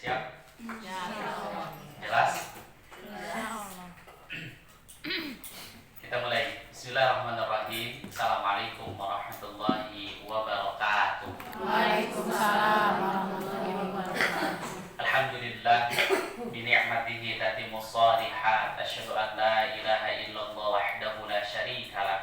Siap? Ya. Jelas? Kita mulai. Bismillahirrahmanirrahim. Assalamualaikum warahmatullahi wabarakatuh. Waalaikumsalam warahmatullahi wabarakatuh. Alhamdulillah bi ni'matihi tatimmus shalihat. Asyhadu an la ilaha illallah wahdahu la syarika lah.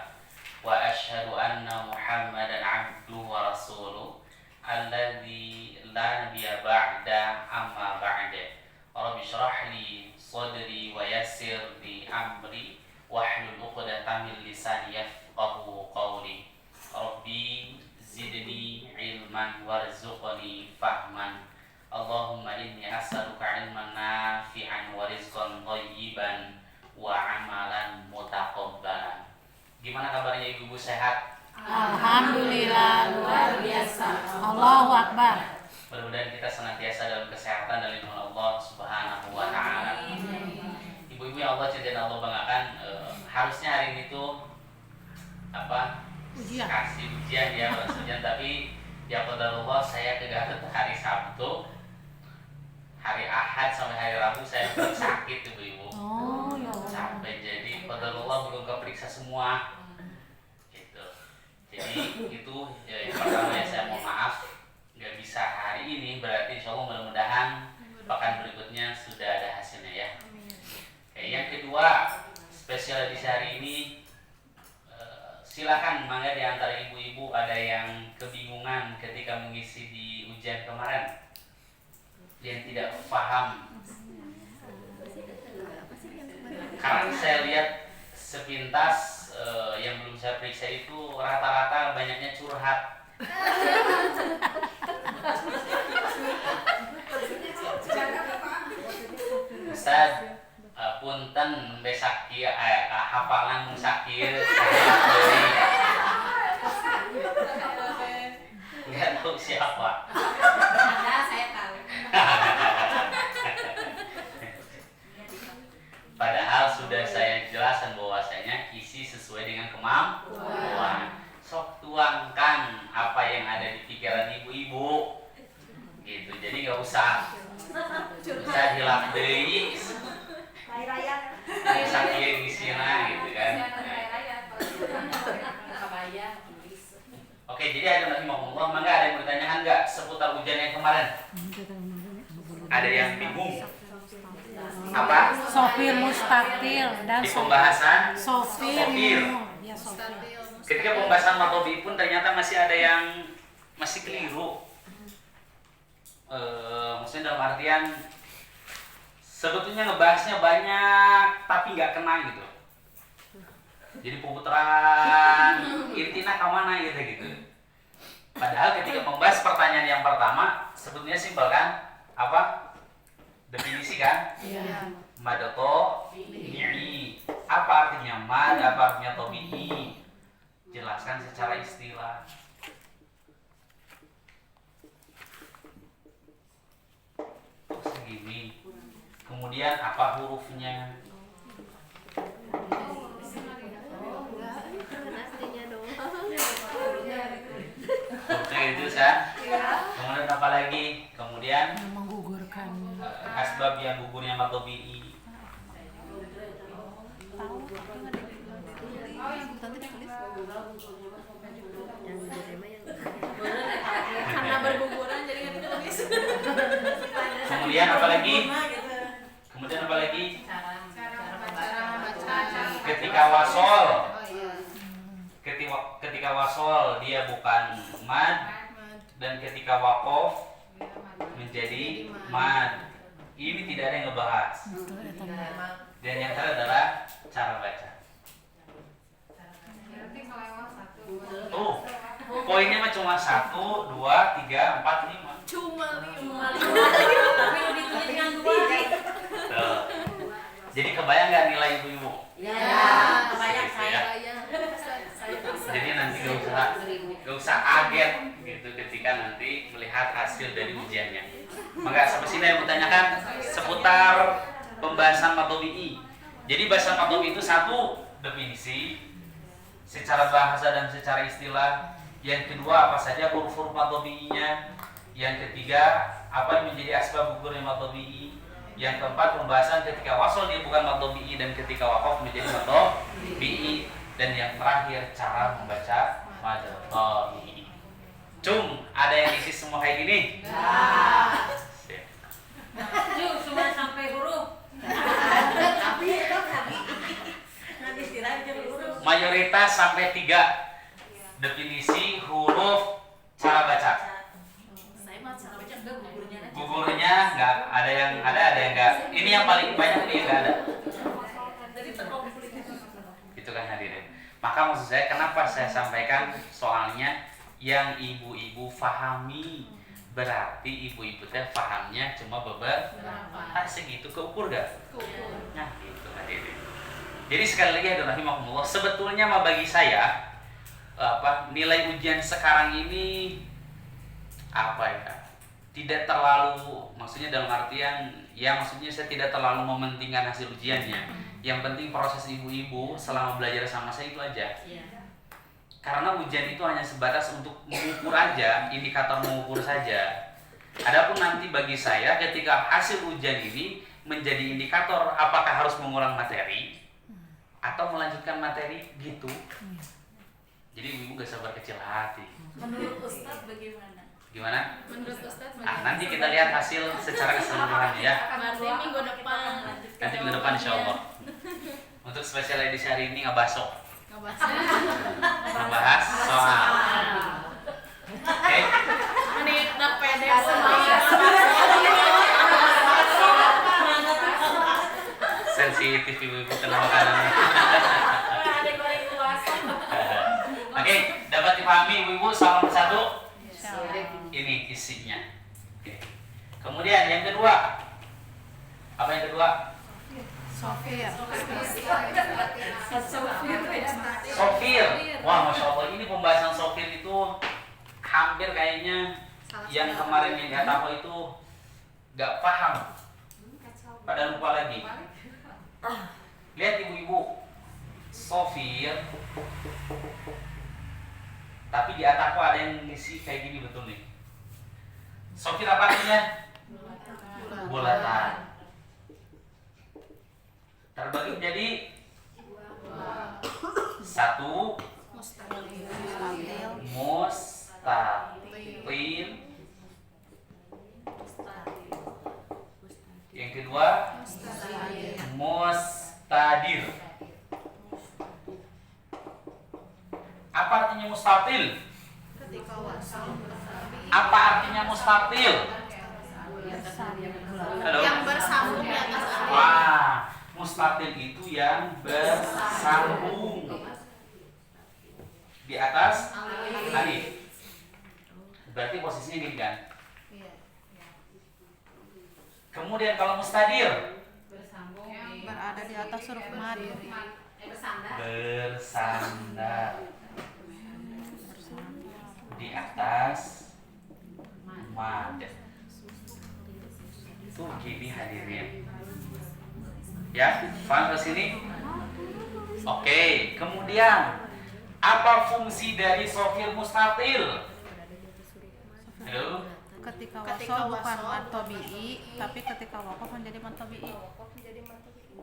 Wa asyhadu anna Muhammadan abduhu wa rasuluh alladzi la nabiyya ba'da amma ba'da. Rabbi shrah li sadri wa yassir li amri wahlul 'uqdatam min lisani yafqahu qawli. Rabbi zidni ilman warzuqni fahman. Allahumma inni as'aluka ilman nafi'an wa rizqan thayyiban wa amalan mutaqabbalan. Gimana kabarnya ibu-ibu, sehat? Alhamdulillah, luar biasa. Allahu Akbar. Mudah-mudahan kita senantiasa dalam kesehatan dan lindungan Allah Subhanahu wa taala. Ibu-ibu yang Allah cintai dan Allah banggakan, harusnya hari ini tuh Ujian. kasih ujian ya, ujian, tapi ya qadarullah saya ke Garut hari Sabtu, hari Ahad sampai hari Rabu saya sakit ibu-ibu. Oh, ya Allah. Sampai jadi qadarullah belum keperiksa semua. Gitu. Jadi itu ya, yang pertama ya saya mohon maaf nggak bisa hari ini, berarti insya Allah mudah-mudahan pekan berikutnya sudah ada hasilnya ya. Oke, yang kedua, spesial edisi hari ini, silakan mangga di antara ibu-ibu ada yang kebingungan ketika mengisi di ujian kemarin, yang tidak paham. Karena saya lihat sepintas yang belum saya periksa itu rata-rata banyaknya curhat. Ustaz, punten besak kieu hafalan mun sakir nggak tahu siapa. Saya tahu. Padahal sudah saya jelaskan bahwasanya isi sesuai dengan kemampuan. Sok tuangkan apa yang ada di pikiran ibu-ibu gitu, jadi nggak usah hilap deui sakit ngisina gitu kan. Oke, jadi ada rahimahullah, mangga ada yang bertanyakan nggak seputar ujian yang kemarin? Ada yang bingung? Apa? Sofir Mustaqil dan Di pembahasan Sofir. Sofir. Ya, Sofir. Ketika pembahasan matobi pun ternyata masih ada yang masih keliru. Maksudnya dalam artian sebetulnya ngebahasnya banyak tapi nggak kena gitu. Jadi pemutaran intinya kemana gitu. Padahal ketika membahas pertanyaan yang pertama sebetulnya simpel kan? Apa? Definisi kan? Iya. Madato bi'i. Apa artinya mad? Apa artinya tobi'i? Jelaskan secara istilah. Segini. Kemudian apa hurufnya? Hurufnya itu kan? Kemudian apa lagi? Kemudian Yang menggugurkan. asbab yang gugurnya matobi'i. Karena berguguran jadi nggak ditulis. Kemudian apa lagi? Kemudian apa lagi? Cara membaca. Ketika wasol. Ketika wasol dia bukan mad, dan ketika wakof menjadi mad. Ini tidak ada yang ngebahas. Dan yang terakhir adalah cara baca. Tuh, poinnya mah cuma 1, 2, 3, 4, 5. Cuma 5. Tapi lebih tulis dengan 2. Tuh. Jadi kebayang nggak nilai ibu-ibu? Ya, kebanyak saya. Jadi nanti gak usah kaget gitu ketika nanti melihat hasil dari ujiannya. Maka sampai sini yang bertanyakan seputar pembahasan matobi'i. Jadi bahasa matobi itu satu, definisi secara bahasa dan secara istilah. Yang kedua, apa saja huruf-huruf matobi'inya. Yang ketiga, apa yang menjadi asbab gugurnya mad tabi'i. Yang keempat, pembahasan ketika wasol dia bukan mad tabi'i dan ketika waqaf menjadi mad tabi'i. Dan yang terakhir, cara membaca mad tabi'i. Cung, ada yang isi semua kayak gini? Yuk, cuma sampai huruf. Nanti istirahat aja huruf. Mayoritas sampai 3 definisi huruf, cara baca. Saya mah cara baca enggak gugurnya aja. Gugurnya nggak ada yang nggak. Ini yang paling banyak nih nggak ada. Jadi terkonflik. Itu kan hadirin. Maka maksud saya kenapa saya sampaikan soalnya yang ibu-ibu fahami, berarti ibu-ibu teh pahamnya cuma beberapa. Segitu keukur gak? Nah gitu hadirin. Jadi sekali lagi hadirin rahimakumullah, sebetulnya mah bagi saya nilai ujian sekarang ini tidak terlalu, maksudnya dalam artian ya maksudnya saya tidak terlalu mementingkan hasil ujiannya. Yang penting proses ibu-ibu selama belajar sama saya itu aja. Karena ujian itu hanya sebatas untuk mengukur aja, indikator mengukur saja. Adapun nanti bagi saya ketika hasil ujian ini menjadi indikator apakah harus mengulang materi atau melanjutkan materi gitu. Jadi ibu gak sabar kecil hati. Menurut Ustadz bagaimana? Gimana? Menurut Ustadz bagaimana? Nanti kita lihat hasil secara keseluruhan ya. Nanti minggu depan. Nanti minggu depan insya Allah. Untuk spesial edisi hari ini ngebahas soal. Oke. Ini udah pede Sensitif ibu-ibu kena makanan. Oke, dapat dipahami ibu-ibu sama persatu? Ini isinya. Oke. Kemudian yang kedua. Apa yang kedua? Sofir. Sofir. Wah, Masya Allah, ini pembahasan Sofir itu hampir kayaknya yang kemarin yang kata aku itu gak paham. Pada lupa lagi. Lihat ibu-ibu, Sofir. Tapi di atasku ada yang ngisi kayak gini betul nih. Sofir apa artinya? Bulatan. Terbagi menjadi 1 mustaqil. Yang kedua mustadir. Apa artinya mustaqil? Apa artinya mustaqil? Halo? yang bersambung di atas alif. Wah, mustaqil itu yang bersambung di atas alif. Berarti posisinya gini kan? Kemudian kalau mustadir Berada di atas huruf mad. bersandar di atas mad. Itu gini hadirin. Ya, paham ke sini? Oke, kemudian apa fungsi dari sofir mustatil? Halo? Ketika wasol bukan mad tabi'i, tapi ketika waqaf menjadi mad tabi'i.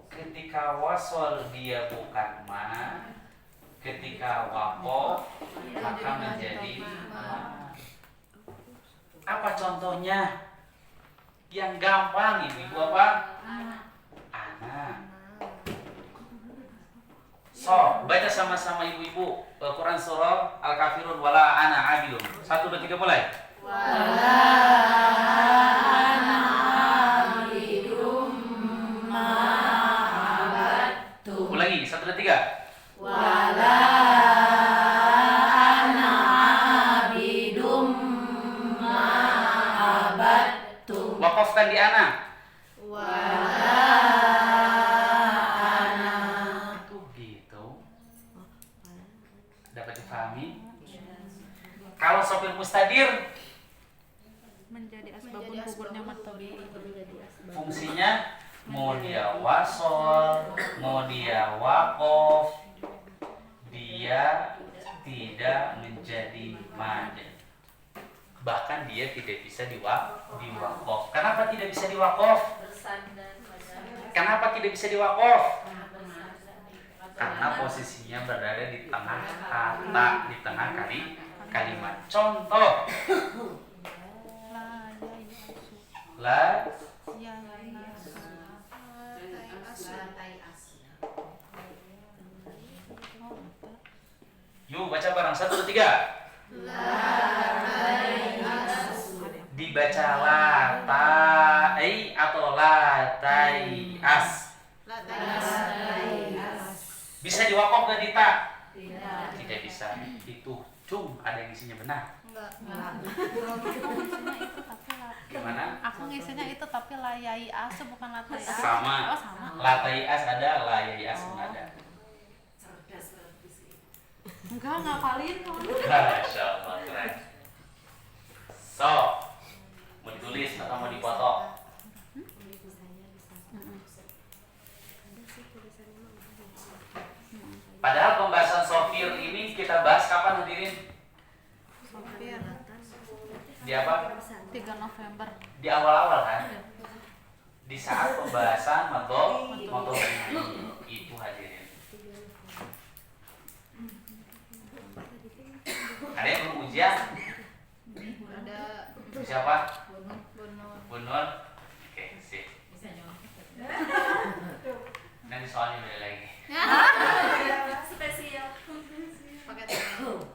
Ketika wasol dia bukan ma, ketika waqaf maka menjadi ma. Apa contohnya? Yang gampang ibu apa? Anak. So, baca sama-sama ibu-ibu Quran surah Al-Kafirun wala ana abidun. 1, 2, 3 mulai. Ulangi 1, 2, 3. Wakafkan di ana. Tuh gitu. Dapat dipahami? Kalau sopir mustadir Menjadi asbabun gugurnya mad tabi'i. fungsinya mau dia wasol, mau dia waqaf, dia tidak menjadi mad. bahkan dia tidak bisa diwakof. Kenapa tidak bisa diwakof? Kenapa tidak bisa diwakof? Karena posisinya berada di tengah kata, di tengah kalimat. Contoh, La la ya nasu. yuk baca bareng 1, 2, 3. Dibaca latai atau latai as. Bisa diwakaf gak Dita? Tidak bisa. Itu cung ada yang isinya benar. Gimana? Aku ngisinya itu tapi layai as bukan latai as. Sama. Oh, sama. Latai as ada, layai as nggak ada. Enggak ngapalin. Masya Allah, keren. So, mau ditulis atau mau dipoto? Padahal pembahasan sofir ini kita bahas kapan hadirin? Sopir Di apa? 3 November. Di awal-awal kan? Di saat pembahasan metodologi itu hadirin. Ada yang belum ujian? Ada Siapa? Bunur. Bunur? Oke, sip. Nanti soalnya beda lagi. Spesial. Pakai tangan.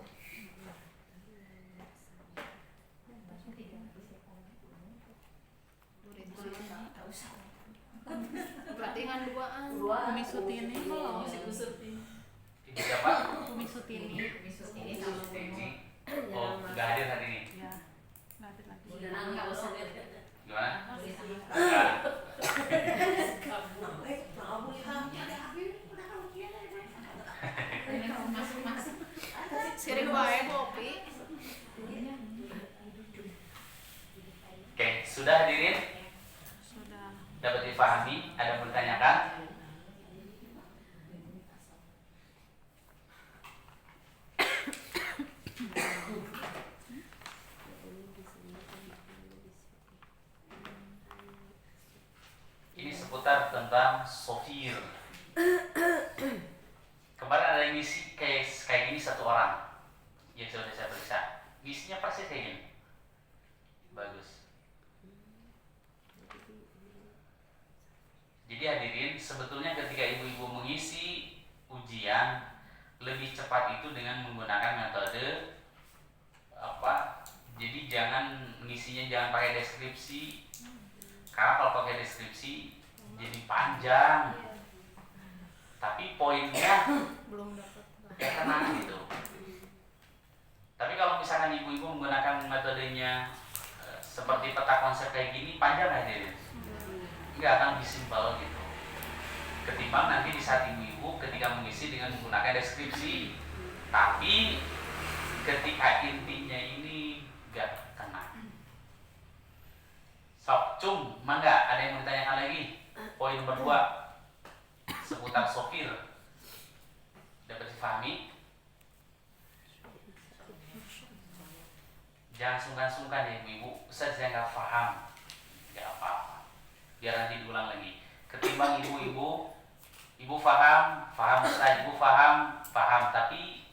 Berarti dengan duaan. Umi Sutini belum. Ibu siapa? Umi Sutini. Ini. Oh, nggak hadir hari ini. Ya. Nggak ada lagi. Gimana? Sering wae kopi. Oke, sudah hadirin? Sudah. Dapat dipahami? Ada yang bertanyakan? Ini seputar tentang sofir. Kemarin ada yang ngisi kayak gini satu orang yang sudah saya periksa. Ngisinya persis kayak gini. Bagus. Jadi hadirin, sebetulnya ketika ibu-ibu mengisi ujian lebih cepat itu dengan menggunakan metode apa? Jadi jangan mengisinya jangan pakai deskripsi. Karena kalau pakai deskripsi jadi panjang. Tapi poinnya Belum dapat. kayak tenang gitu. Tapi kalau misalkan ibu-ibu menggunakan metodenya seperti peta konsep kayak gini, panjang aja deh. Nggak akan disimpel gitu. Ketimbang nanti di saat ibu-ibu ketika mengisi dengan menggunakan deskripsi. Tapi ketika intinya ini nggak kena. Sok, cung, mangga, ada yang mau ditanyakan lagi? Poin nomor 2 seputar sopir. Dapat dipahami? Jangan sungkan-sungkan ya ibu-ibu. Ustaz saya nggak paham. Nggak apa-apa. Biar nanti diulang lagi. Ketimbang ibu-ibu, ibu paham Ustaz, ibu paham, tapi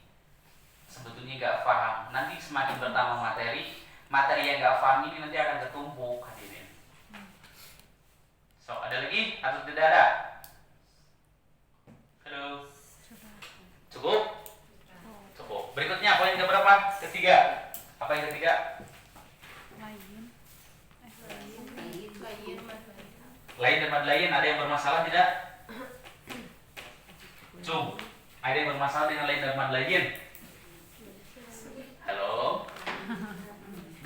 sebetulnya nggak paham. Nanti semakin bertambah materi yang nggak paham ini nanti akan ketumpuk hadirin. So, ada lagi atau tidak ada? Halo. Cukup? Cukup. Berikutnya poin keberapa? Ketiga. Apa yang ketiga? Lain. Lain dan mad lain ada yang bermasalah tidak? Cung, ada yang bermasalah dengan lain dan mad lain? Halo?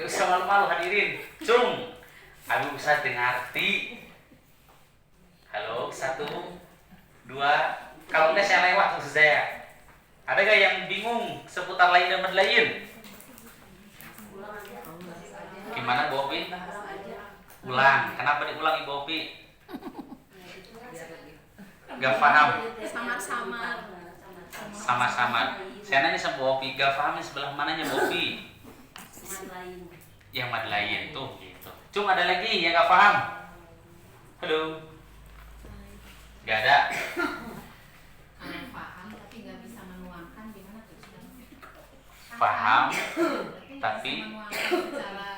Gak usah malu-malu hadirin. Cung, aku bisa ngerti. Halo, 1, 2. Kalau enggak saya lewat maksud saya. Ada gak yang bingung seputar lain dan mad lain? Gimana Bu Opi? Ulang. Kenapa diulang Ibu Opi? Gak paham. Samar-samar. Sama-sama. Saya nanya sama Bu Opi, gak paham sebelah mananya Bu Opi? Yang mad lain tuh gitu. Cuma ada lagi yang nggak paham. Halo. Nggak ada. Kalau paham tapi nggak bisa menuangkan gimana tuh? Paham Tapi tapi menuangkan secara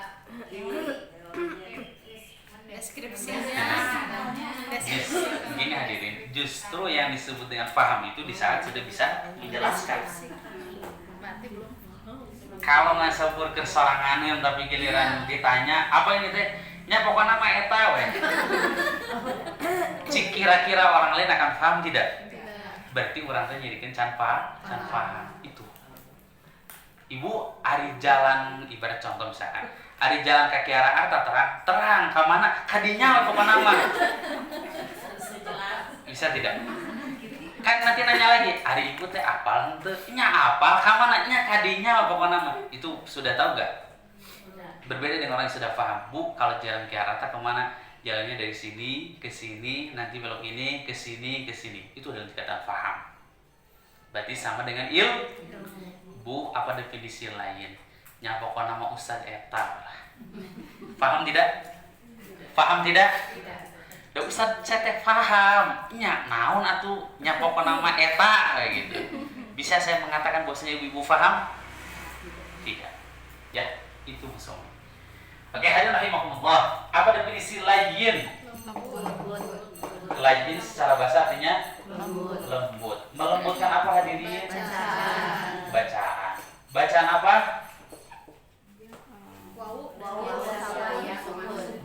Deskripsinya. begini hadirin, justru yang disebut dengan paham itu di saat sudah bisa menjelaskan. Berarti belum. Kalau nggak sabur kesoranganem tapi giliran ditanya apa ini teh, nya pokoknya mah eta we. Cik kira-kira orang lain akan paham tidak? Berarti orang teh jadikan can paham itu. Ibu ari jalan, ibarat contoh misalkan ari jalan kaki arah tak terang ke mana kadinya pokoknya mah bisa tidak? Kan nanti nanya lagi, hari ibu teh apal henteu? Nya apal ka mana nya kadinya pokoknya mah. Itu sudah tahu gak? Berbeda dengan orang yang sudah paham. Bu, kalau jalan ke arah kemana? Jalannya dari sini ke sini, nanti belok ini ke sini ke sini. Itu dalam tingkatan paham. Berarti sama dengan Bu, apa definisi lain? Nya pokoknya mah ustad eta lah. Paham tidak? Paham tidak? Ya ustad saya teh paham. Nya naon atuh nya pokokna mah eta kayak gitu. Bisa saya mengatakan bahwasanya ibu-ibu paham? Tidak. Ya, itu musuh. Oke, hadirin rahimakumullah. Apa definisi layin? Layin secara bahasa artinya lembut. Melembutkan apa hadirin? Bacaan. Bacaan apa?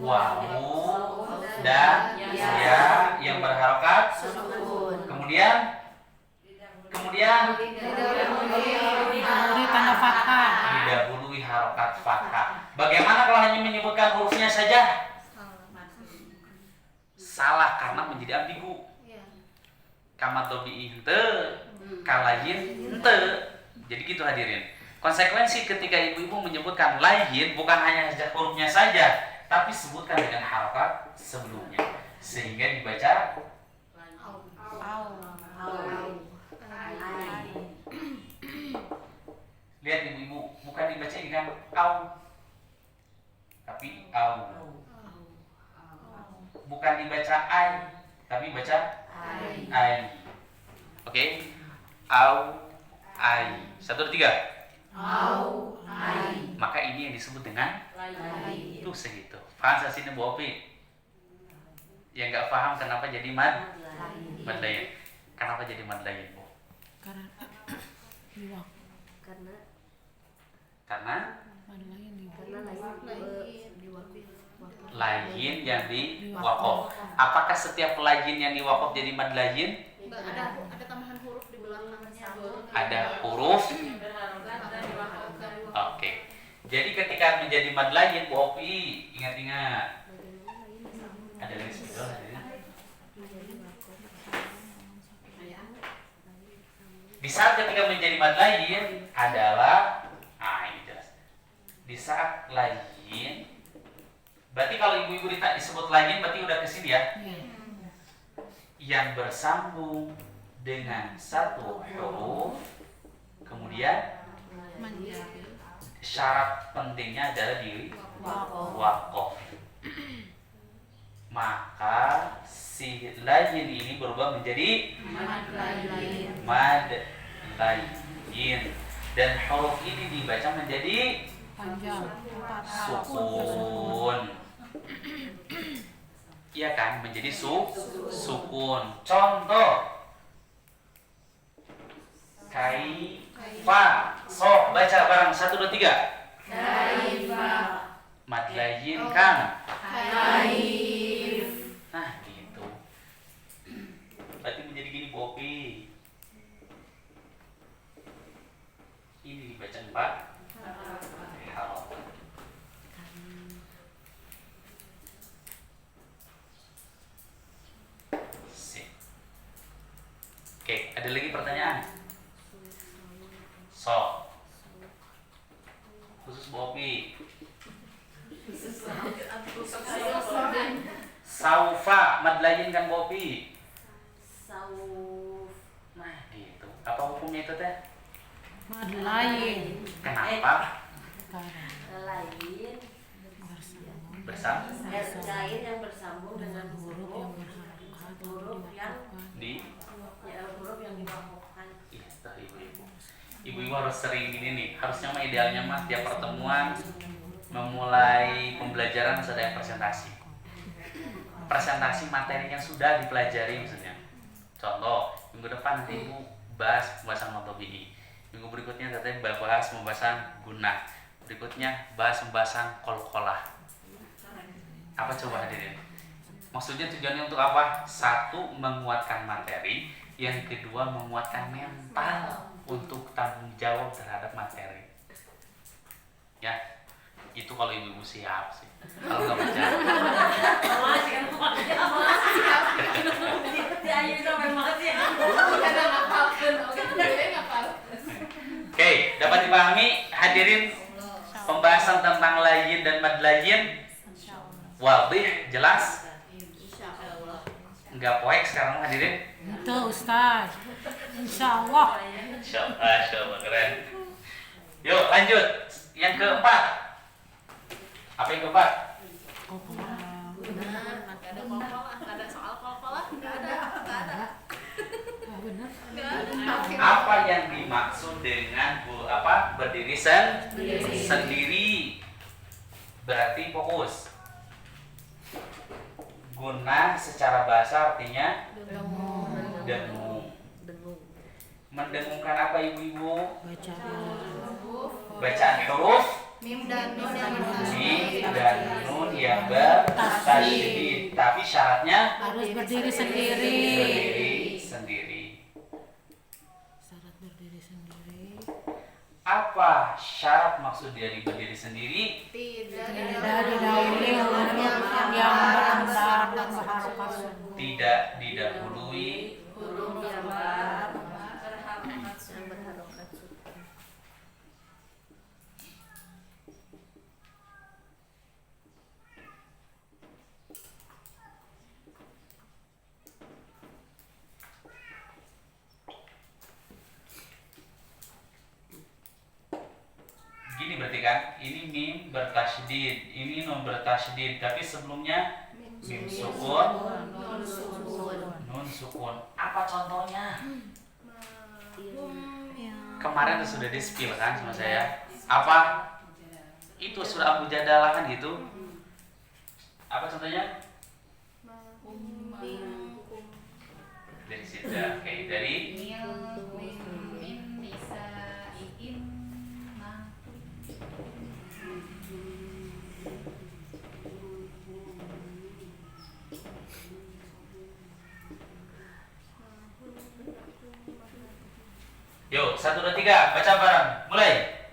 Wawu dan ya yang berharokat. Kemudian Dahului tanda fathah. didahului harokat fathah. Bagaimana kalau hanya menyebutkan hurufnya saja? Salah karena menjadi ambigu. Kama tobi'i henteu, kalayin henteu. Jadi gitu hadirin. Konsekuensi ketika ibu-ibu menyebutkan layin bukan hanya hurufnya saja, tapi sebutkan dengan harokat sebelumnya sehingga dibaca lihat ibu-ibu bukan dibaca dengan au tapi au, bukan dibaca ai tapi baca ai. Oke, au ai. 1, 2, 3. Maka ini yang disebut dengan itu segitu. Paham saya sini Bu Opi? Yang nggak paham kenapa jadi mad lain? Kenapa jadi mad lain Bu? Karena liwak. Karena Mad lain liwak. lain yang di wakof. Apakah setiap lain yang di wakof jadi mad lain? Ada tambahan huruf di belakangnya. Ada huruf. Oke. Jadi ketika menjadi mad lain Bu Opi, ingat-ingat. Ada lagi sebelum di saat ketika menjadi mad lain adalah ini jelas. Di saat lain berarti kalau ibu-ibu disebut lain berarti udah kesini ya. Yang bersambung dengan satu huruf kemudian syarat pentingnya adalah di wakof. Maka si lain ini berubah menjadi mad lain dan huruf ini dibaca menjadi Panjang. sukun. Iya kan, menjadi sukun. Contoh kaifa. So, baca bareng 1, 2, 3. Kaifa. Mad lain kan? Nah, gitu. Berarti menjadi gini Bu Opi. Ini dibaca 4 harokat. Sip. Oke, ada lagi pertanyaan? So, khusus Bu Opi. Saufa, mad lain kan Bu Opi? Nah, gitu. Apa hukumnya itu teh? Mad lain. Kenapa? Karena Zain yang bersambung dengan huruf yang huruf yang dibakukan. Iya, tahu ibu-ibu. Ibu-ibu harus sering ini nih. Harusnya mah idealnya mah tiap pertemuan memulai pembelajaran harus ada yang presentasi. Presentasi materi yang sudah dipelajari maksudnya. Contoh, minggu depan nanti ibu bahas pembahasan matobi'i. Minggu berikutnya katanya bahas pembahasan guna. Berikutnya bahas pembahasan qalqalah. Apa coba hadirin? Maksudnya tujuannya untuk apa? Satu, menguatkan materi. Yang kedua, menguatkan mental untuk tanggung jawab terhadap materi. Ya, itu kalau ibu-ibu siap sih. Kalau nggak percaya. Oke, dapat dipahami hadirin pembahasan tentang layyin dan mad layyin. Wadih, jelas? Enggak poek sekarang hadirin? Itu Ustaz. Insyaallah. Insyaallah keren. Yuk lanjut. Yang keempat. Apa yang keempat? Nggak ada kol-kolah, nggak ada soal kol-kolah, nggak ada. Apa yang dimaksud dengan berdiri sendiri? Berarti fokus. Guna secara bahasa artinya dengung. Mendengungkan apa ibu-ibu? Bacaan huruf Mim dan nun yang Mim dan nun yang bertasydid. Tapi syaratnya Harus berdiri sendiri. berdiri sendiri. Syarat berdiri sendiri. Apa syarat maksud dari berdiri sendiri? tidak Didahului huruf yang berandar dan berharokat. Tidak didahului Huruf yang berharokat. Gini berarti kan, ini mim bertasydid, ini nun bertasydid, tapi sebelumnya mim sukun, nun sukun. Apa contohnya? Kemarin sudah di-spill kan sama saya. Apa? Itu sudah Abu Jadalah kan gitu. Apa contohnya? Dari situ. Oke, dari Yuk, 1, 2, 3, baca bareng. Mulai.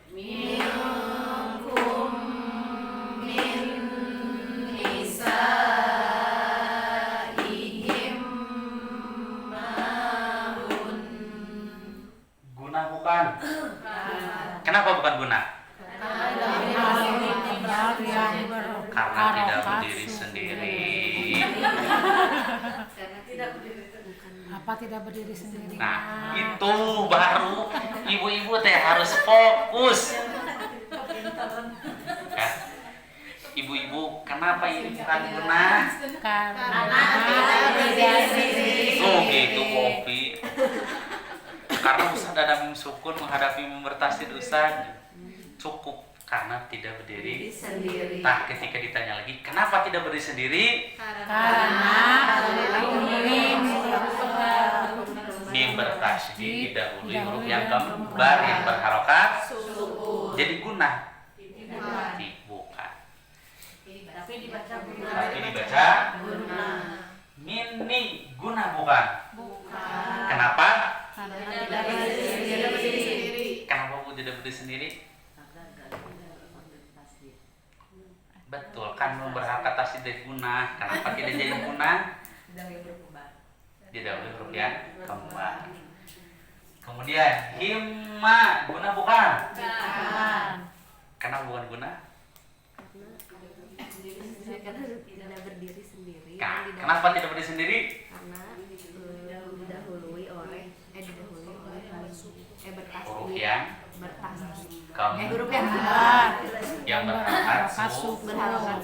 Guna bukan? Kenapa bukan guna? Karena tidak berdiri sendiri. Apa tidak berdiri sendiri? Nah, itu baru ibu-ibu teh harus fokus. Ya. Ibu-ibu, kenapa ini bukan guna? Karena Oh gitu kopi. Karena Ustaz ada mim sukun menghadapi mim bertasydid Ustaz. Cukup karena tidak berdiri Sendiri. Nah, ketika ditanya lagi, kenapa tidak berdiri sendiri? Mim bertasydid didahului huruf yang kembar yang berharokat. Jadi guna. Bukan. Tapi dibaca Tapi dibaca mini guna bukan? Kenapa? tidak berdiri sendiri. Kenapa Bu tidak berdiri sendiri? Betul, kan berharokat tasydid guna. Kenapa tidak jadi guna? Didahului huruf yang kembar. Kemudian himma guna bukan? Kenapa bukan guna? Karena tidak berdiri sendiri. Kenapa tidak berdiri sendiri? Karena didahului oleh Huruf yang bertasydid. kembar Huruf yang kembar. yang berharokat Berharokat su. Berharokat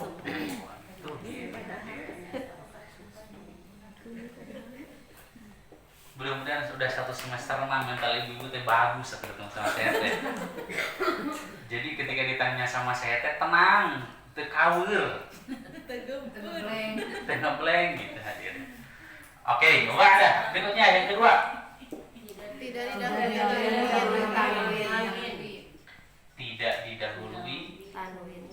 udah 1 semester mah mental ibu-ibu teh bagus ketemu sama saya teh. Jadi ketika ditanya sama saya teh tenang, teu kaweur, teu ngebleng gitu hadirin. Oke, Bapak ada. Berikutnya yang kedua. Tidak Tidak didahului Tanwin.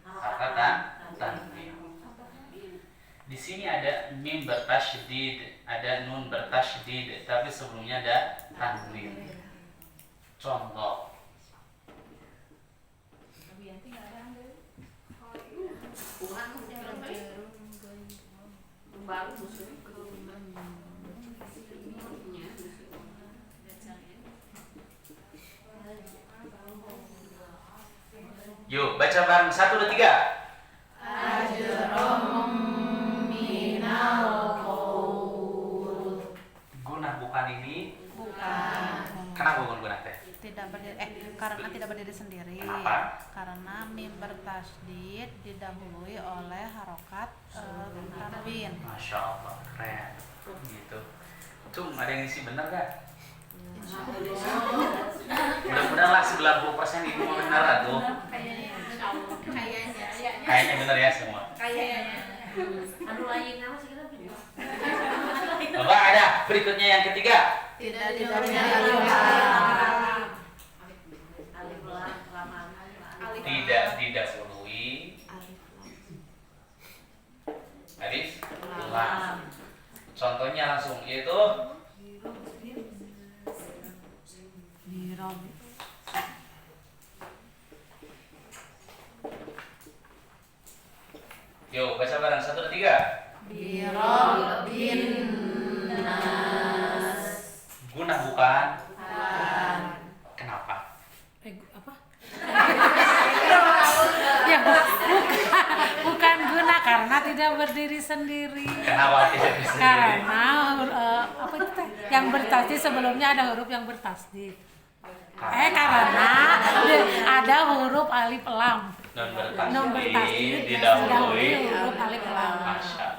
harokat tanwin. Di sini ada mim bertasydid, ada nun bertasydid, tapi sebelumnya ada tanwin. Contoh. Yuk, baca bareng 1, 2, 3. Guna bukan ini. Kenapa bukan guna teh? Karena tidak berdiri sendiri. Kenapa? Karena mim bertasydid didahului oleh harokat tanwin. Masya Allah, keren. Gitu. Cung, ada yang isi bener gak? Mudah-mudahan lah 90% ibu mau benar tuh. Kayaknya bener ya semua. Anu lain nama sih kita bener. Bapak ada berikutnya yang ketiga. Tidak Alif lam lam Tidak didahului alif lam. Contohnya langsung yaitu yuk baca bareng 1, 2, 3. Birobbin Guna bukan? Kenapa? apa? Ya bukan guna karena tidak berdiri sendiri. Kenapa tidak bisa? Karena apa itu teh? Yang bertasdid sebelumnya ada huruf yang bertasdid. Karena ada huruf alif lam. Non bertasdid didahului huruf alif lam. Masya.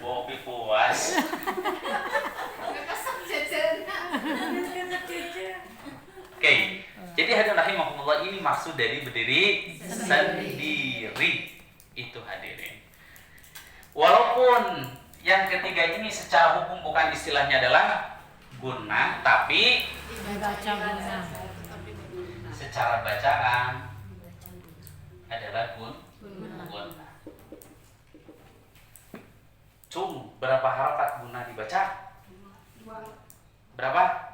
Bobi puas. Oke, jadi hadirin rahimakumullah, ini maksud dari berdiri sendiri. Itu hadirin. Walaupun yang ketiga ini secara hukum bukan istilahnya adalah guna, tapi Dibaca guna. secara bacaan adalah guna. Cung, berapa harokat guna dibaca? Berapa?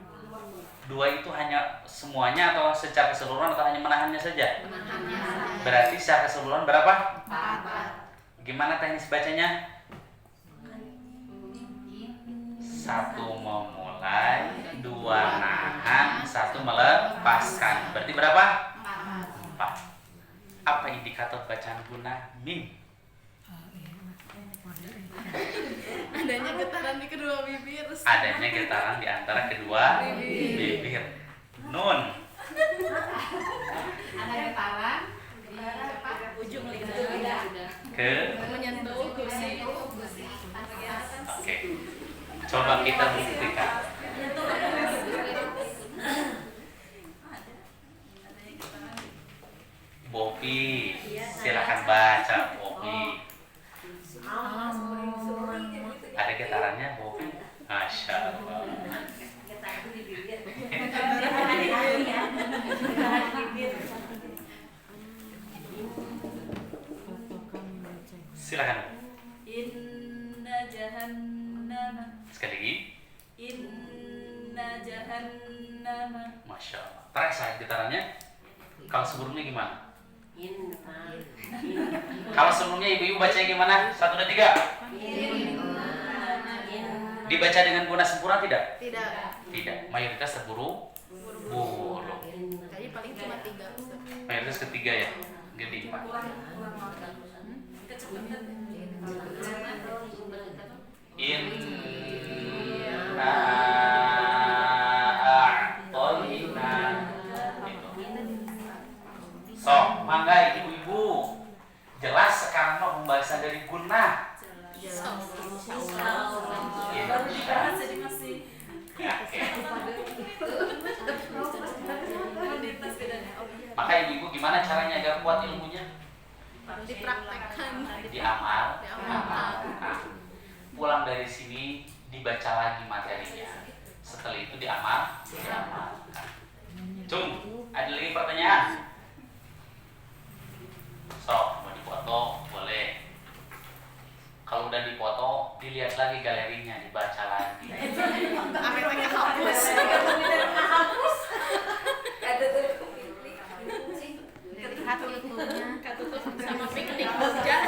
2 itu hanya semuanya atau secara keseluruhan atau hanya menahannya saja? Berarti secara keseluruhan berapa? 4. Gimana teknis bacanya? 1 memulai, 2 nahan, 1 melepaskan. Berarti berapa? 4. Apa indikator bacaan guna mim? Adanya getaran di kedua bibir. Adanya getaran di antara kedua bibir. Nun. Ada getaran ujung lidah Ke. menyentuh gusi. Oke. Coba kita buktikan. Bopi, silakan baca Bopi. Ada getarannya Bopi. Masya Allah. Silakan. Inna jahannama Sekali lagi. Inna jahannama Masya Allah. Terasa getarannya? Kalau sebelumnya gimana? Kalau sebelumnya ibu-ibu bacanya gimana? 1, 2, 3. Dibaca dengan guna sempurna tidak? Tidak. Tidak. Mayoritas terburu buru. Kayaknya paling cuma 3. Mayoritas ketiga ya. Jadi 4. Inna a'tolina. Itu. Maka ibu-ibu gimana caranya agar kuat ilmunya? Dipraktekkan. Diamal. Diamal. Nah, pulang dari sini dibaca lagi materinya. Setelah itu diamalkan. Cung, ada lagi pertanyaan? So, mau dipoto boleh. Kalau udah dipoto, dilihat lagi galerinya, dibaca lagi. Sampai mereka hapus. Katutup sama piknik Jogja.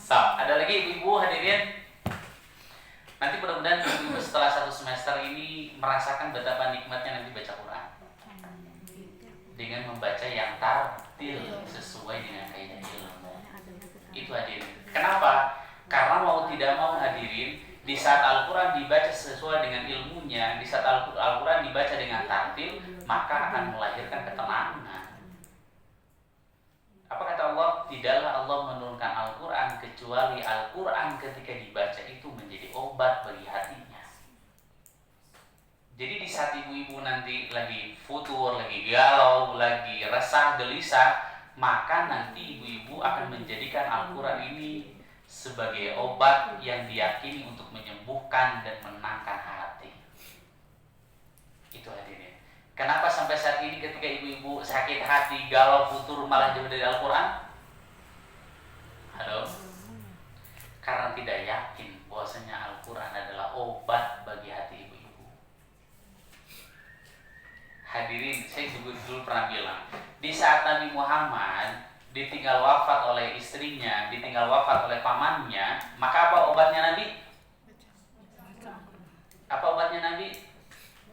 So, ada lagi ibu-ibu hadirin. Nanti mudah-mudahan ibu-ibu setelah 1 semester ini merasakan betapa nikmatnya nanti baca Quran. Dengan membaca yang tartil sesuai dengan kaidah ilmu. Itu hadirin. Kenapa? Karena mau tidak mau hadirin, di saat Al-Quran dibaca sesuai dengan ilmunya, di saat Al-Quran dibaca dengan tartil, maka akan melahirkan ketenangan. Apa kata Allah? Tidaklah Allah menurunkan Al-Quran kecuali Al-Quran ketika dibaca itu menjadi obat bagi hatinya. Jadi di saat ibu-ibu nanti lagi futur, lagi galau, lagi resah, gelisah, maka nanti ibu-ibu akan menjadikan Al-Quran ini sebagai obat yang diyakini untuk menyembuhkan dan menenangkan hati. Itu hadirin. Kenapa sampai saat ini ketika ibu-ibu sakit hati, galau, futur, malah jauh dari Al-Quran? Halo? Karena tidak yakin bahwasanya Al-Quran adalah obat bagi hati ibu-ibu. Hadirin, saya dulu pernah bilang, di saat Nabi Muhammad ditinggal wafat oleh istrinya, ditinggal wafat oleh pamannya, maka apa obatnya Nabi? Apa obatnya Nabi?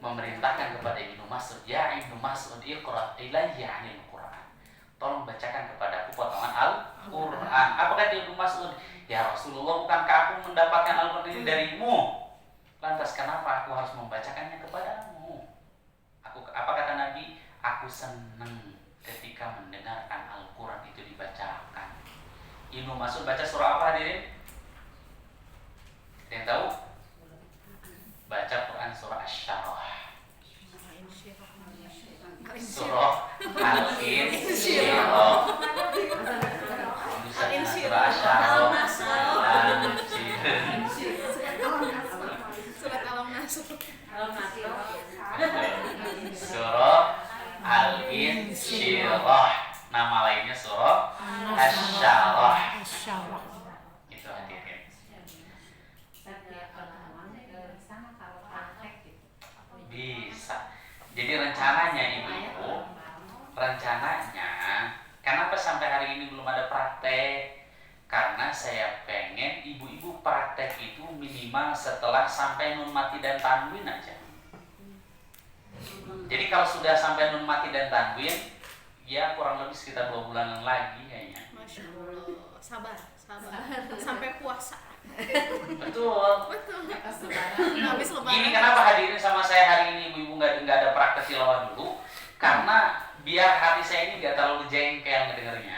Memerintahkan kepada Ibnu Mas'ud, ya Ibnu Mas'ud, iqra ilayya 'anil Qur'an. Tolong bacakan kepadaku potongan Al-Qur'an. Apa kata Ibnu Mas'ud? Ya Rasulullah, bukankah aku mendapatkan Al-Qur'an ini darimu? Lantas kenapa aku harus membacakannya kepadamu? Apa kata Nabi? Aku senang ketika mendengarkan Al-Quran itu dibacakan. Ibnu Mas'ud baca surah apa hadirin? Ada yang tahu? Baca Quran surah Asy-Syarah. Surah Al-Insyirah. Surah Asy-Syarah. Surat Al-Nasr. Surah Al-Insyirah. Nama lainnya surah Asy-Syarah. Itu hadirin. Bisa. Jadi rencananya ibu-ibu, kenapa sampai hari ini belum ada praktek? Karena saya pengen ibu-ibu praktek itu minimal setelah sampai nun mati dan tanwin aja. Jadi kalau sudah sampai nun mati dan tanwin, ya kurang lebih sekitar 2 bulanan lagi kayaknya. Masya Allah, sabar. Sampai puasa. Betul. Habis lebaran. Ini kenapa hadirin sama saya hari ini ibu-ibu nggak ada praktek tilawah dulu? Karena biar hati saya ini nggak terlalu jengkel ngedengernya.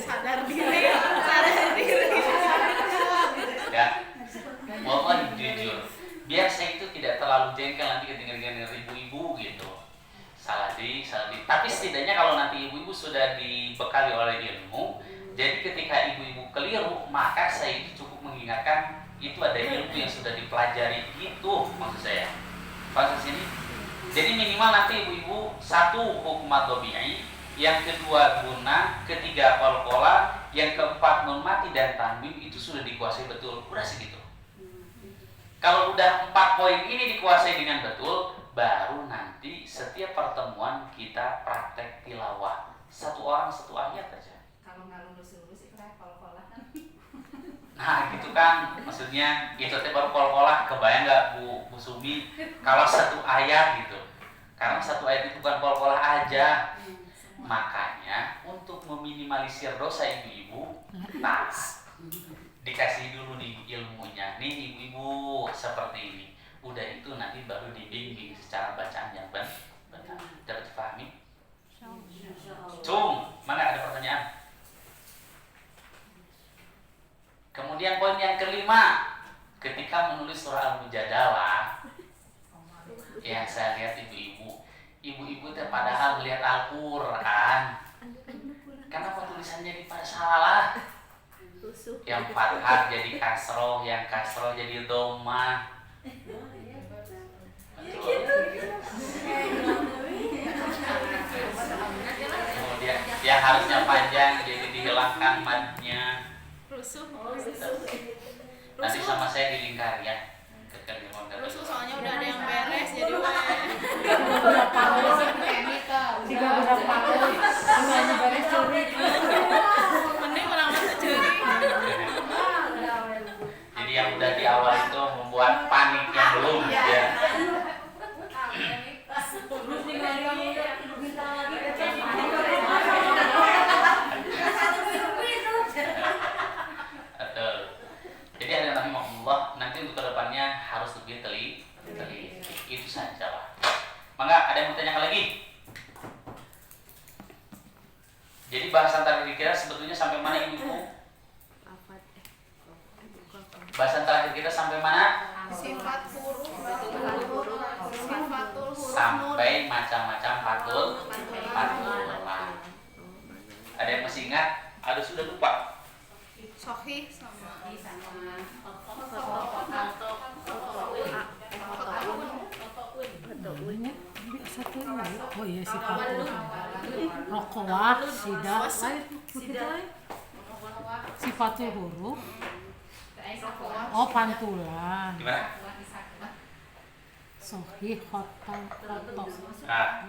Sadar diri. Ya, mohon jujur. Biar saya itu tidak terlalu jengkel nanti kedengar ibu-ibu gitu. Salah di. Tapi setidaknya kalau nanti ibu-ibu sudah dibekali oleh ilmu, jadi ketika ibu-ibu keliru, maka saya itu cukup mengingatkan itu ada ilmu yang sudah dipelajari gitu maksud saya. Maksud sini. Jadi minimal nanti ibu-ibu 1 hukumat tabi'i, yang kedua guna, ketiga qalqalah, yang keempat nun mati dan tanwin itu sudah dikuasai betul. Udah segitu. Kalau udah 4 poin ini dikuasai dengan betul, baru nanti setiap pertemuan kita praktek tilawah. 1 orang 1 ayat aja. Kalau nggak lulus itu kayak kol-kolah kan. Nah gitu kan, maksudnya itu baru kol-kolah. Kebayang nggak Bu Sumi kalau 1 ayat gitu? Karena 1 ayat itu bukan kol-kolah aja. Makanya untuk meminimalisir dosa ibu-ibu, nah dikasih dulu nih ilmunya. Nih ibu-ibu seperti ini. Udah itu nanti baru dibimbing secara bacaan yang benar. Dapat dipahami? Cung, mana ada pertanyaan? Kemudian poin yang kelima, ketika menulis surah Al-Mujadalah, yang saya lihat ibu-ibu teh padahal melihat Al-Qur'an. Kenapa tulisannya di pada salah? Yang fathah jadi kasroh, yang kasroh jadi dhammah. Betul. Kemudian yang harusnya panjang jadi dihilangkan madnya. Nanti sama saya dilingkar ya. Rusuh soalnya udah ada yang beres jadi Tiga berapa tahun semuanya beres curi. mending orang masa curi. Jadi yang udah di awal itu membuat panik yang belum ya. Betul. Jadi ada rahimahullah nanti untuk kedepannya harus lebih teliti. Itu saja lah. Maka ada yang mau tanyakan lagi? Jadi bahasan terakhir kita sebetulnya sampai mana ibu? Bahasan terakhir kita sampai mana? Sifat huruf, sifatul huruf Sampai macam-macam patulah. Ada yang masih ingat? Ada sudah lupa? sohih sama Satu ini. Oh iya sifat rokoah, sidah, sifatul huruf. Oh pantulan. Gimana? Sohih khoto. Nah,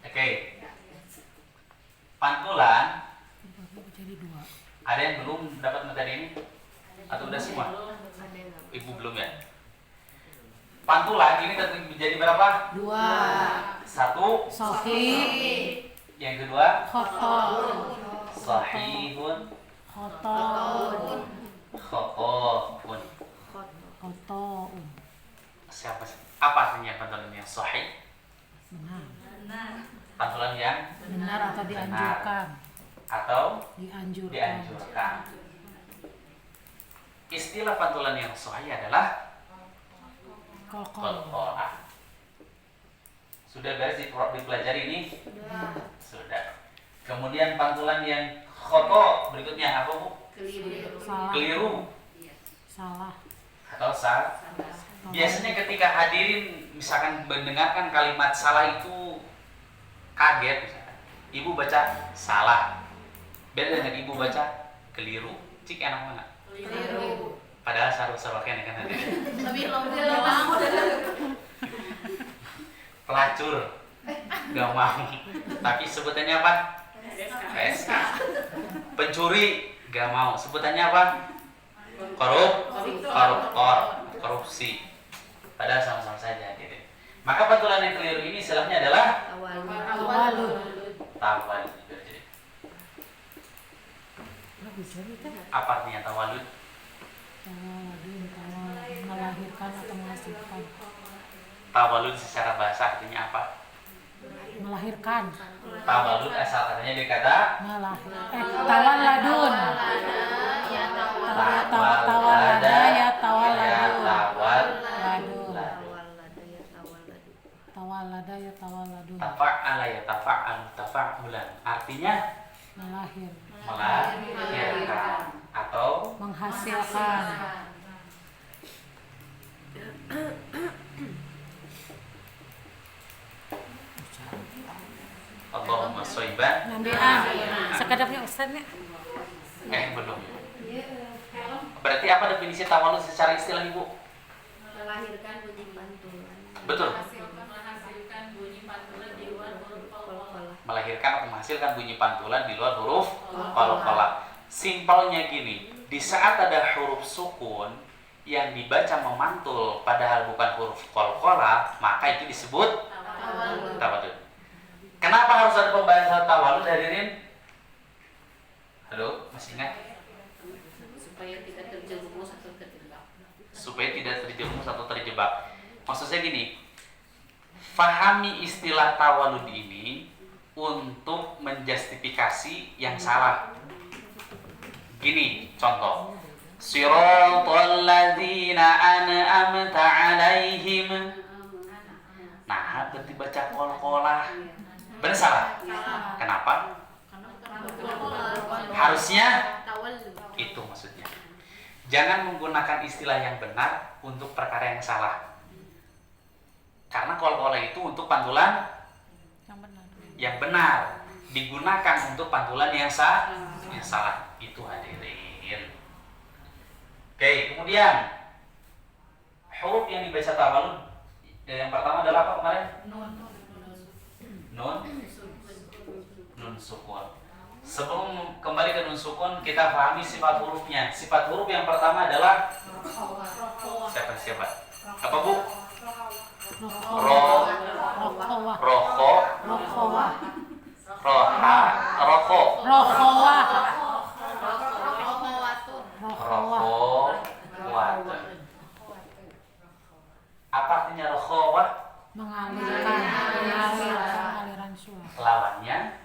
oke. Pantulan. Jadi dua. Ada yang belum dapat materi ini? Atau udah semua? Ibu belum ya? Pantulan ini menjadi berapa? Dua. Satu. Sohih Yang kedua. khoto. Sahihun. Khoto. Khotoun. Khoto. Siapa sih? Apa artinya pantulan yang sahih? Benar. Pantulan yang Benar atau dianjurkan? atau Dianjurkan. dianjurkan. Istilah pantulan yang sahih adalah Qalqalah. qalqalah. Sudah beres dipelajari ini? Sudah. Kemudian pantulan yang khoto berikutnya apa Bu? Salah. Keliru Salah. atau salah. Biasanya ketika hadirin misalkan mendengarkan kalimat salah itu kaget misalkan. Ibu baca salah. Beda dengan ibu baca keliru. Cik enak mana? keliru Padahal saru-sarukan kan hadirin. lebih longgang Pelacur gak mau. Tapi sebutannya apa? PSK. Pencuri gak mau. Sebutannya apa? Koruptor, korupsi. Padahal sama-sama saja gitu. Maka pantulan yang keliru ini istilahnya adalah Tawalud. tawalud. Bisa kita? Apa artinya tawalud? Tawaladun, melahirkan atau menghasilkan. Tawalud secara bahasa artinya apa? Melahirkan. Tawalud asal katanya dari kata Tawaladun. Tawalada ya tawaladun. Tawalada ya tawaladun. Tafa'ala ya tafa'ulan. Artinya melahirkan atau Menghasilkan. Allahumma shayban. Ngambilan. Sekadapnya Ustaznya. Belum. Berarti apa definisi tawalud secara istilah Ibu? Melahirkan bunyi pantulan. Betul. menghasilkan bunyi pantulan di luar huruf qalqalah. Melahirkan atau menghasilkan bunyi pantulan di luar huruf qalqalah. Simpelnya gini, di saat ada huruf sukun yang dibaca memantul padahal bukan huruf qalqalah, maka itu disebut tawalud. Kenapa harus ada pembahasan tawalud hadirin? Halo, masih ingat? Supaya tidak terjerumus atau terjebak. Supaya tidak terjerumus atau terjebak. Maksud saya gini, fahami istilah tawalud ini untuk menjustifikasi yang salah. Gini contoh. Siratal ladzina an'amta 'alaihim. Nah, berarti baca qol-qolah. Benar salah? Kenapa? Harusnya itu maksudnya. Jangan menggunakan istilah yang benar untuk perkara yang salah. Karena qol-qolah itu untuk pantulan yang benar, digunakan untuk pantulan yang salah. Itu hadirin. Oke, kemudian huruf yang dibaca tawalud yang pertama adalah apa kemarin? Nun sukun. Sebelum kembali ke nun sukun, kita pahami sifat hurufnya. Sifat huruf yang pertama adalah siapa? Apa Bu? Rokho, roha, rokho. Rokhowatun. Apa artinya rokhowat? Mengalirkan aliran suara. Lawannya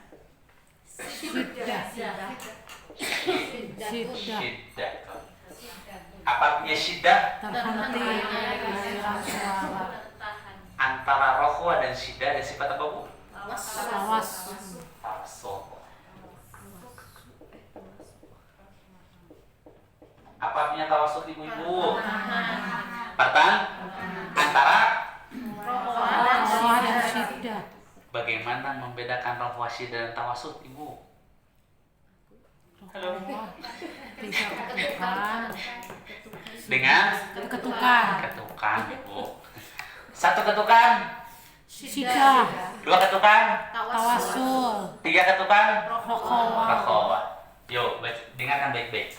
Syiddah. syiddah. Apa artinya syiddah? Terhenti aliran suara. Antara rokhwa dan syiddah ada sifat apa Bu? Tawassul. Apa artinya tawassul ibu-ibu? Pertanyaan antara Rokhwa dan syiddah. bagaimana membedakan rokhwa, syiddah dan tawassul ibu? Halo. Tiga ketukan. Dengan ketukan ibu. Satu ketukan, Syiddah. dua ketukan, Tawassul. tiga ketukan, Rokhwa. rokhwa. Yuk, dengarkan baik-baik.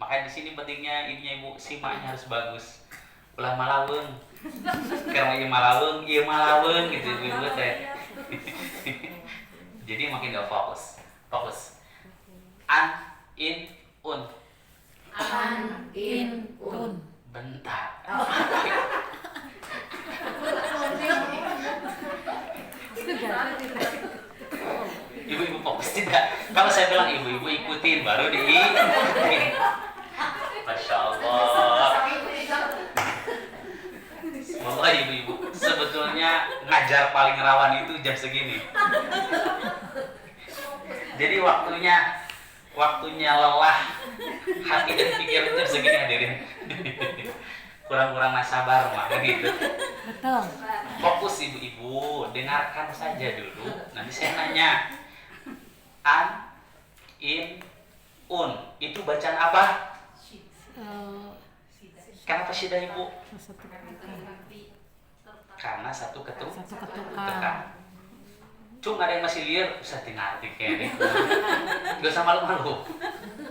Makanya di sini pentingnya ininya ibu, simaknya harus bagus. Ulah malaweng. Karena ieu malaweng gitu ibu teh. Jadi makin gak fokus. An, in, un. Bentar. Ibu-ibu fokus tidak. Kalau saya bilang ibu-ibu ikutin baru Masya Allah. Semoga ibu-ibu sebetulnya ngajar paling rawan itu jam segini. Jadi waktunya lelah hati dan pikiran jam segini hadirin. Kurang-kurang sabar mah gitu. Betul. Fokus ibu-ibu, dengarkan saja dulu. Nanti saya nanya. An, in, un. Itu bacaan apa? Kenapa syiddah ibu? Karena satu ketukan. Cung ada yang masih liar, usah tinarti kayaknya. Gak usah malu-malu.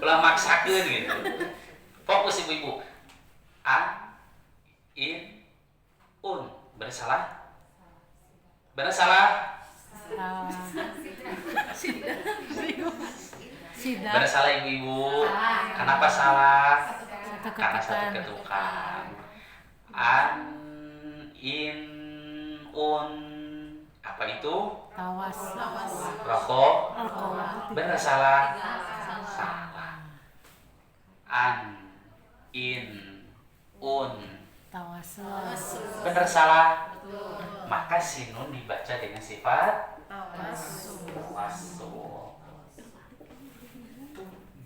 Ulah maksakeun gitu. Fokus ibu-ibu. An, in, un. Benar salah? Syiddah. Benar salah ibu-ibu. Kenapa salah? Karena satu ketukan. ketukan. An, in, un. Apa itu? Rokhwa. Benar salah? Salah. An, in, un. Tawassul. Benar salah? Maka sinun dibaca dengan sifat tawassul.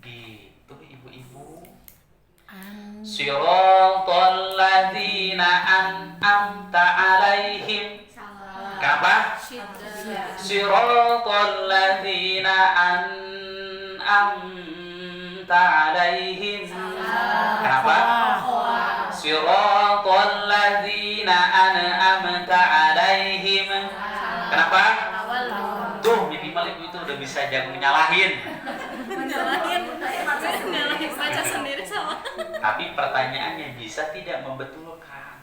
Gitu ibu-ibu. Siratal ladzina an'amta 'alaihim. Kenapa? Siratal ladzina an'amta 'alaihim. Kenapa? Siratal ladzina an'amta 'alaihim. Kenapa? Tuh minimal ibu itu udah bisa jago nyalahin. Baca sendiri sama. Tapi pertanyaannya bisa tidak membetulkan.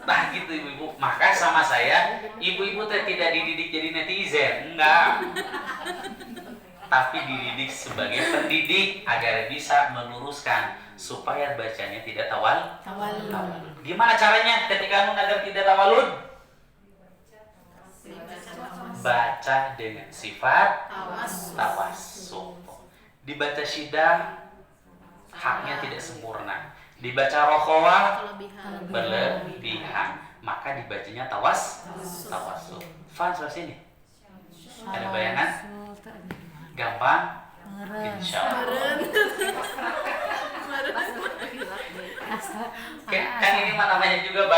Nah gitu ibu-ibu. Maka sama saya, ibu-ibu tidak dididik jadi netizen, enggak. Tapi dididik sebagai pendidik agar bisa meluruskan supaya bacanya tidak tawalud. Gimana caranya ketika agar tidak tawalud? Baca dengan sifat tawassul. Dibaca syiddah haknya tidak sempurna. Dibaca rokhawah Kelebihan. berlebihan. Maka dibacanya tawassul. Faham sampai sini? Ada bayangan? Gampang? Insya Allah. Kan ini namanya juga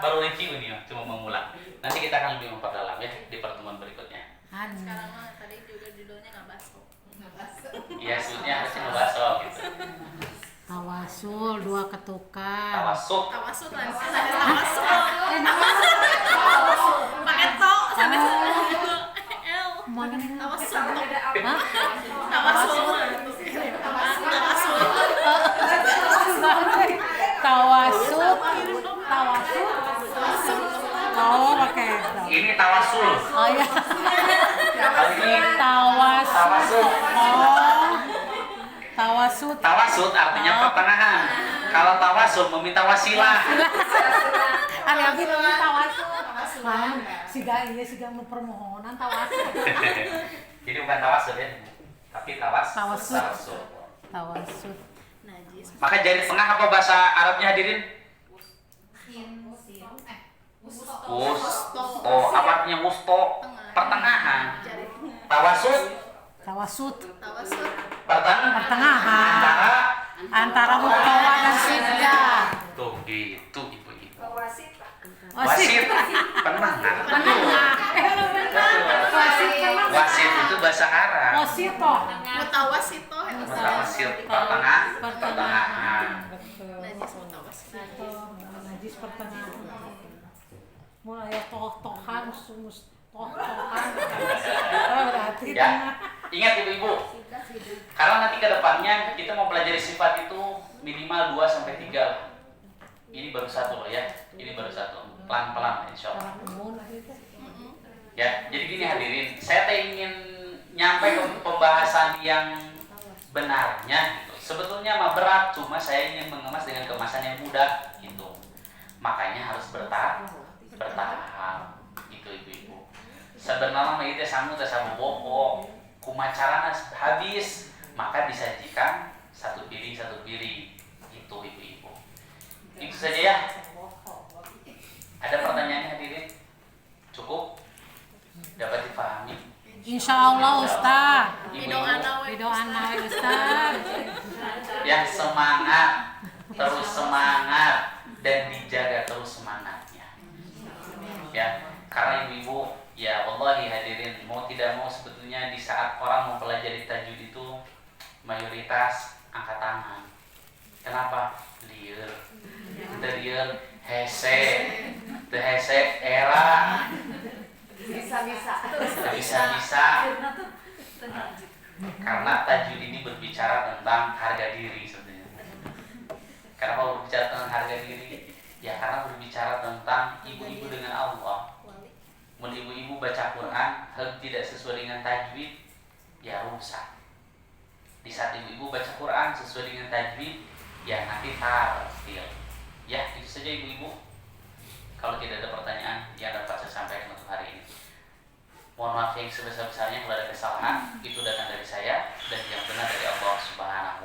baru review nih, cuma mengulang. Nanti kita akan lebih memperdalam ya di pertemuan berikutnya. Sekarang mah tadi juga judulnya nggak baso. Iya, sebetulnya harusnya ngebaso gitu. Tawasul, 2 ketukan. Tawassul. Tawasud lah. Tawasud. Pakai to sampai L. Mana? Tawasud. Hah? Tawasud. Tawasud. Oh, pakai. Ini tawassul. Oh ya. Kali ini Tawasud. tawassul. Oh. Tawasud. Tawassul artinya pertengahan. Kalau tawassul meminta wasilah. Ada yang bilang tawasud. Paham? Siga mau permohonan tawasud. Jadi bukan tawassul ya, tapi Tawassul. tawassul. Najis. Maka jari tengah apa bahasa Arabnya hadirin? Oh, apa artinya wusto? Pertengahan. Jari Tawassul Tawasud. tawasud. Pertengahan. Antara mukawa dan sidda. Tuh gitu ibu-ibu. Wasit. Wasit penengah. Penengah. Wasit penengah. Wasit itu bahasa Arab. Wasito. Mutawasito. Mutawasil pertengahan. Betul. Najis mutawasito. Najis pertengahan. Mulai toh-tohan, toh-tohan. Berarti Ya, tengah. ingat ibu-ibu. Kalau nanti ke depannya kita mau pelajari sifat itu minimal 2 sampai 3 lah. Ini baru 1 loh ya. Ini baru 1. Pelan-pelan insya Allah. Ya, jadi gini hadirin, saya ingin nyampe ke pembahasan yang benarnya gitu. Sebetulnya mah berat, cuma saya ingin mengemas dengan kemasan yang mudah gitu. Makanya harus bertahap gitu ibu-ibu. Sebenarnya mah itu samu boko, kumacarana habis, maka disajikan satu piring itu ibu-ibu. Itu saja ya. Ada pertanyaannya hadirin? Cukup? Dapat dipahami? Insya Allah Ustaz. Ibu-ibu Doa Ustaz. yang semangat, terus semangat dan dijaga terus semangatnya. Ya, karena ibu-ibu, ya wallahi hadirin, mau tidak mau sebetulnya di saat orang mempelajari tajwid itu mayoritas angkat tangan. Kenapa? Liar. Liar, hese era. Bisa. Karena tajwid ini berbicara tentang harga diri sebenarnya. Kenapa berbicara tentang harga diri? Ya karena berbicara tentang ibu-ibu dengan Allah. Mun ibu-ibu baca Quran tidak sesuai dengan tajwid, ya rusak. Di saat ibu-ibu baca Quran sesuai dengan tajwid, ya nanti tartil. Ya itu saja ibu-ibu. Kalau tidak ada pertanyaan yang dapat saya sampaikan untuk hari ini. Mohon maaf yang sebesar-besarnya kalau ada kesalahan, itu datang dari saya dan yang benar dari Allah Subhanahu